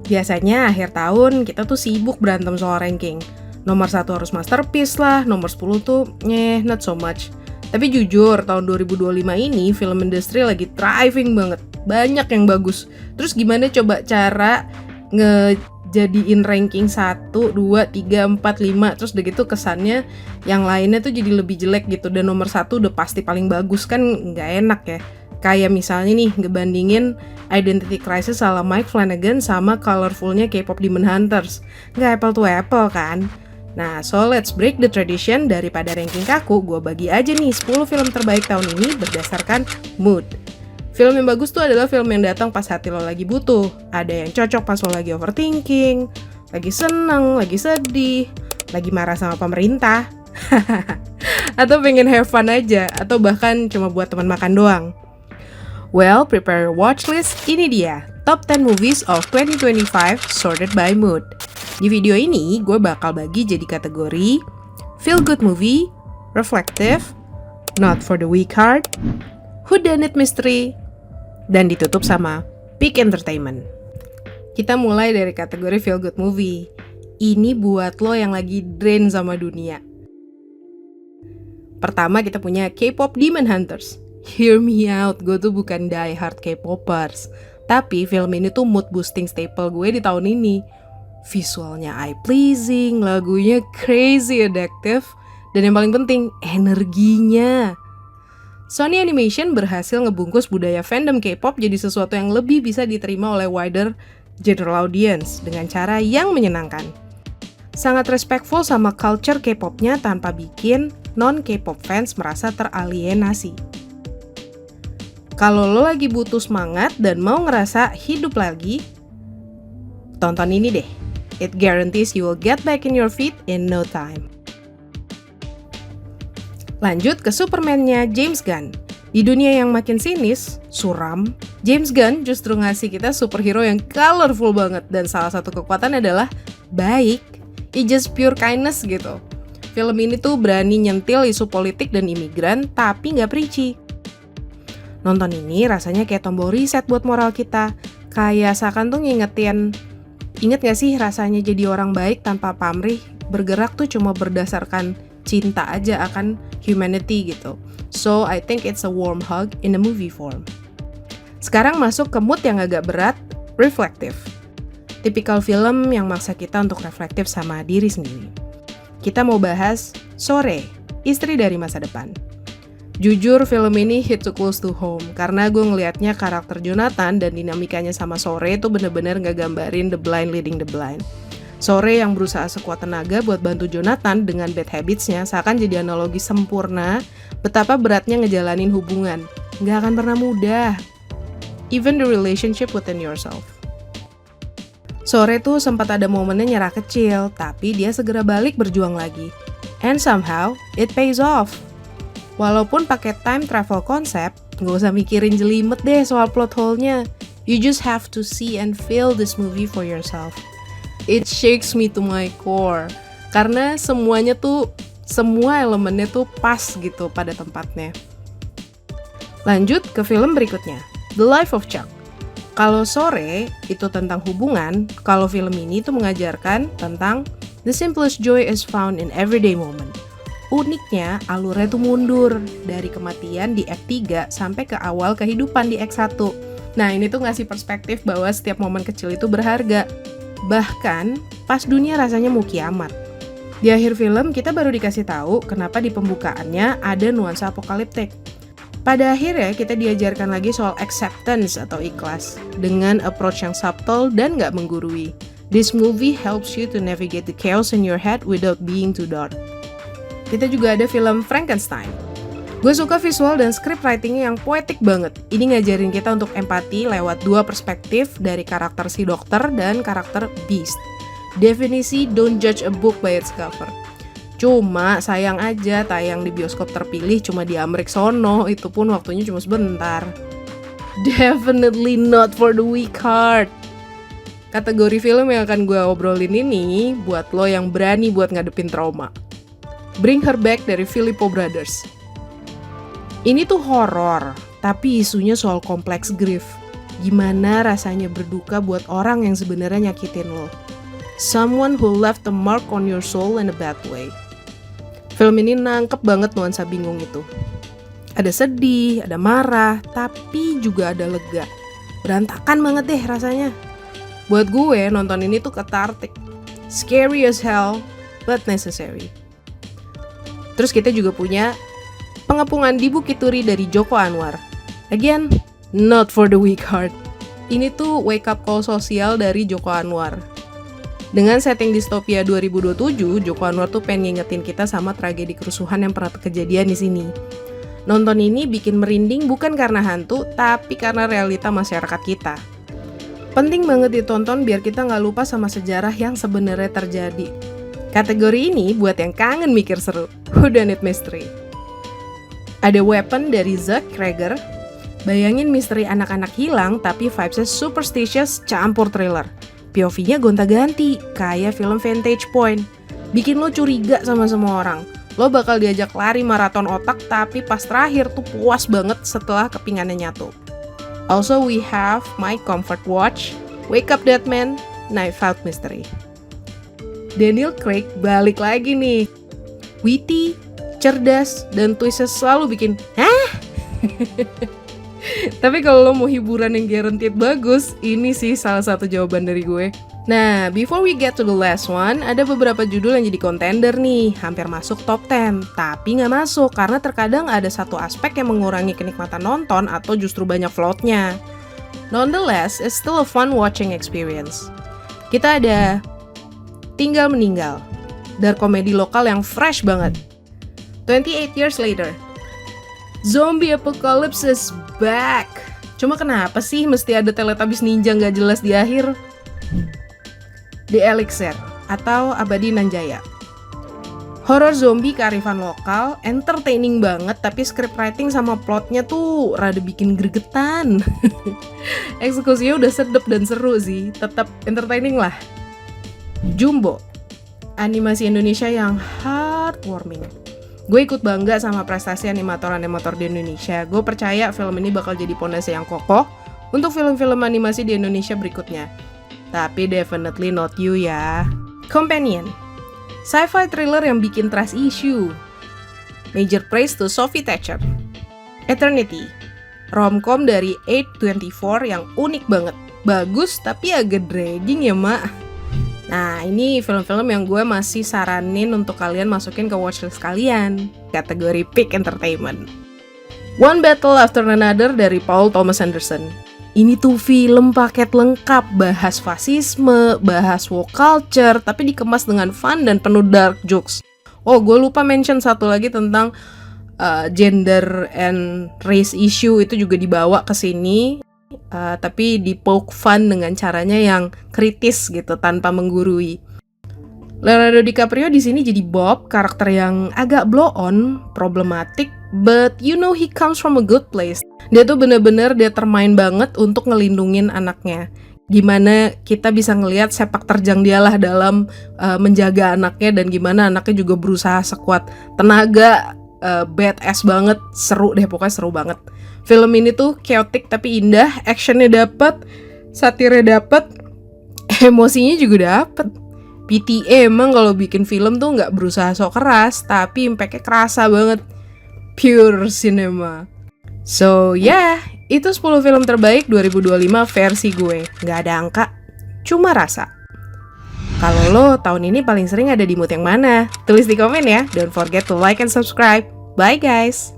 Biasanya akhir tahun kita tuh sibuk berantem soal ranking. Nomor 1 harus masterpiece lah, nomor 10 tuh not so much. Tapi jujur, tahun 2025 ini film industri lagi thriving banget. Banyak yang bagus. Terus gimana coba cara ngejadiin ranking 1, 2, 3, 4, 5, terus udah gitu kesannya yang lainnya tuh jadi lebih jelek gitu. Dan nomor 1 udah pasti paling bagus, kan nggak enak ya. Kayak misalnya nih, ngebandingin Identity Crisis ala Mike Flanagan sama colorfulnya K-pop Demon Hunters. Nggak apple to apple kan? Nah, so let's break the tradition. Daripada ranking kaku, gue bagi aja nih 10 film terbaik tahun ini berdasarkan mood. Film yang bagus tuh adalah film yang datang pas hati lo lagi butuh. Ada yang cocok pas lo lagi overthinking, lagi seneng, lagi sedih, lagi marah sama pemerintah, atau pengen have fun aja, atau bahkan cuma buat teman makan doang. Well, prepare your watchlist. Ini dia, Top 10 Movies of 2025 sorted by mood. Di video ini, gue bakal bagi jadi kategori Feel Good Movie, Reflective, Not for the Weak Heart, Whodunit Mystery, dan ditutup sama Peak Entertainment. Kita mulai dari kategori Feel Good Movie. Ini buat lo yang lagi drain sama dunia. Pertama kita punya K-pop Demon Hunters. Hear me out, gue tuh bukan die hard K-popers, tapi film ini tuh mood boosting staple gue di tahun ini. Visualnya eye pleasing, lagunya crazy addictive, dan yang paling penting energinya. Sony Animation berhasil ngebungkus budaya fandom K-pop jadi sesuatu yang lebih bisa diterima oleh wider general audience dengan cara yang menyenangkan. Sangat respectful sama culture K-popnya tanpa bikin non-K-pop fans merasa teralienasi. Kalau lo lagi butuh semangat dan mau ngerasa hidup lagi, tonton ini deh. It guarantees you will get back in your feet in no time. Lanjut ke Superman-nya James Gunn. Di dunia yang makin sinis, suram, James Gunn justru ngasih kita superhero yang colorful banget. Dan salah satu kekuatan adalah baik. It's just pure kindness gitu. Film ini tuh berani nyentil isu politik dan imigran, tapi gak preachy. Nonton ini rasanya kayak tombol reset buat moral kita. Kayak seakan tuh ngingetin, inget gak sih rasanya jadi orang baik tanpa pamrih, bergerak tuh cuma berdasarkan cinta aja akan humanity gitu. So I think it's a warm hug in a movie form. Sekarang masuk ke mood yang agak berat, reflective. Tipikal film yang maksa kita untuk reflektif sama diri sendiri. Kita mau bahas Sore, Istri dari Masa Depan. Jujur film ini hit too close to home karena gue ngelihatnya karakter Jonathan dan dinamikanya sama Sore itu bener-bener ngegambarin the blind leading the blind. Sore yang berusaha sekuat tenaga buat bantu Jonathan dengan bad habits-nya seakan jadi analogi sempurna betapa beratnya ngejalanin hubungan. Nggak akan pernah mudah. Even the relationship within yourself. Sore tuh sempat ada momennya nyerah kecil, tapi dia segera balik berjuang lagi. And somehow, it pays off. Walaupun pakai time travel konsep, nggak usah mikirin jelimet deh soal plot hole-nya. You just have to see and feel this movie for yourself. It shakes me to my core. Karena semua elemennya tuh pas gitu pada tempatnya. Lanjut ke film berikutnya, The Life of Chuck. Kalau Sore itu tentang hubungan, kalau film ini tuh mengajarkan tentang the simplest joy is found in everyday moment. Uniknya, alurnya tuh mundur dari kematian di Act 3 sampai ke awal kehidupan di Act 1. Nah, ini tuh ngasih perspektif bahwa setiap momen kecil itu berharga. Bahkan, pas dunia rasanya mau kiamat. Di akhir film, kita baru dikasih tahu kenapa di pembukaannya ada nuansa apokaliptik. Pada akhirnya, kita diajarkan lagi soal acceptance atau ikhlas, dengan approach yang subtle dan gak menggurui. This movie helps you to navigate the chaos in your head without being too dark. Kita juga ada film Frankenstein. Gue suka visual dan script writingnya yang poetik banget. Ini ngajarin kita untuk empati lewat dua perspektif dari karakter si dokter dan karakter Beast. Definisi don't judge a book by its cover. Cuma sayang aja tayang di bioskop terpilih cuma di Amerika sono, itu pun waktunya cuma sebentar. Definitely not for the weak heart. Kategori film yang akan gue obrolin ini buat lo yang berani buat ngadepin trauma. Bring Her Back dari Filippo Brothers. Ini tuh horor, tapi isunya soal kompleks grief. Gimana rasanya berduka buat orang yang sebenarnya nyakitin lo. Someone who left a mark on your soul in a bad way. Film ini nangkep banget nuansa bingung itu. Ada sedih, ada marah, tapi juga ada lega. Berantakan banget deh rasanya. Buat gue nonton ini tuh cathartic. Scary as hell, but necessary. Terus kita juga punya Pengepungan di Bukit Turi dari Joko Anwar. Again, not for the weak heart. Ini tuh wake up call sosial dari Joko Anwar. Dengan setting distopia 2027, Joko Anwar tuh pengen ngingetin kita sama tragedi kerusuhan yang pernah kejadian di sini. Nonton ini bikin merinding bukan karena hantu, tapi karena realita masyarakat kita. Penting banget ditonton biar kita nggak lupa sama sejarah yang sebenarnya terjadi. Kategori ini buat yang kangen mikir seru, whodunit mystery. Ada Weapon dari Zack Cregger. Bayangin misteri anak-anak hilang tapi vibes-nya superstitious campur thriller. POV-nya gonta-ganti, kayak film Vantage Point. Bikin lo curiga sama semua orang. Lo bakal diajak lari maraton otak tapi pas terakhir tuh puas banget setelah kepingannya nyatu. Also we have My Comfort Watch, Wake Up Dead Man, Knife Out Mystery. Daniel Craig balik lagi nih. Witty, cerdas, dan twistnya selalu bikin hah? Tapi kalau lo mau hiburan yang guaranteed bagus, ini sih salah satu jawaban dari gue. Nah, before we get to the last one, ada beberapa judul yang jadi contender nih, hampir masuk top 10, tapi nggak masuk karena terkadang ada satu aspek yang mengurangi kenikmatan nonton atau justru banyak floatnya. Nonetheless, it's still a fun watching experience. Kita ada Tinggal Meninggal, dari komedi lokal yang fresh banget. 28 Years Later. Zombie Apocalypse is back. Cuma kenapa sih mesti ada Teletubbies ninja nggak jelas di akhir? The Elixir atau Abadi Nanjaya. Horor zombie kearifan lokal, entertaining banget tapi script writing sama plotnya tuh rada bikin gregetan. Eksekusinya udah sedep dan seru sih, tetap entertaining lah. Jumbo, animasi Indonesia yang heartwarming. Gue ikut bangga sama prestasi animator-animator di Indonesia. Gue percaya film ini bakal jadi pondasi yang kokoh untuk film-film animasi di Indonesia berikutnya. Tapi definitely not you ya. Companion, sci-fi thriller yang bikin trust issue. Major praise to Sophie Thatcher. Eternity, romcom dari A24 yang unik banget. Bagus tapi agak dragging ya mak. Nah, ini film-film yang gue masih saranin untuk kalian masukin ke watchlist kalian, kategori peak entertainment. One Battle After Another dari Paul Thomas Anderson. Ini tuh film paket lengkap, bahas fasisme, bahas woke culture, tapi dikemas dengan fun dan penuh dark jokes. Oh, gue lupa mention satu lagi tentang gender and race issue, itu juga dibawa ke sini. Tapi di poke fun dengan caranya yang kritis gitu tanpa menggurui. Leonardo DiCaprio di sini jadi Bob, karakter yang agak blow on, problematik, but you know he comes from a good place. Dia tuh bener-bener determine banget untuk ngelindungin anaknya. Gimana kita bisa ngelihat sepak terjang dialah dalam menjaga anaknya, dan gimana anaknya juga berusaha sekuat tenaga, badass banget, seru deh, pokoknya seru banget. Film ini tuh chaotic tapi indah, actionnya dapet, satirnya dapet, emosinya juga dapet. PTA emang kalau bikin film tuh nggak berusaha sok keras, tapi impactnya kerasa banget. Pure cinema. So yeah, itu 10 film terbaik 2025 versi gue. Nggak ada angka, cuma rasa. Kalau lo tahun ini paling sering ada di mood yang mana? Tulis di komen ya. Don't forget to like and subscribe. Bye guys.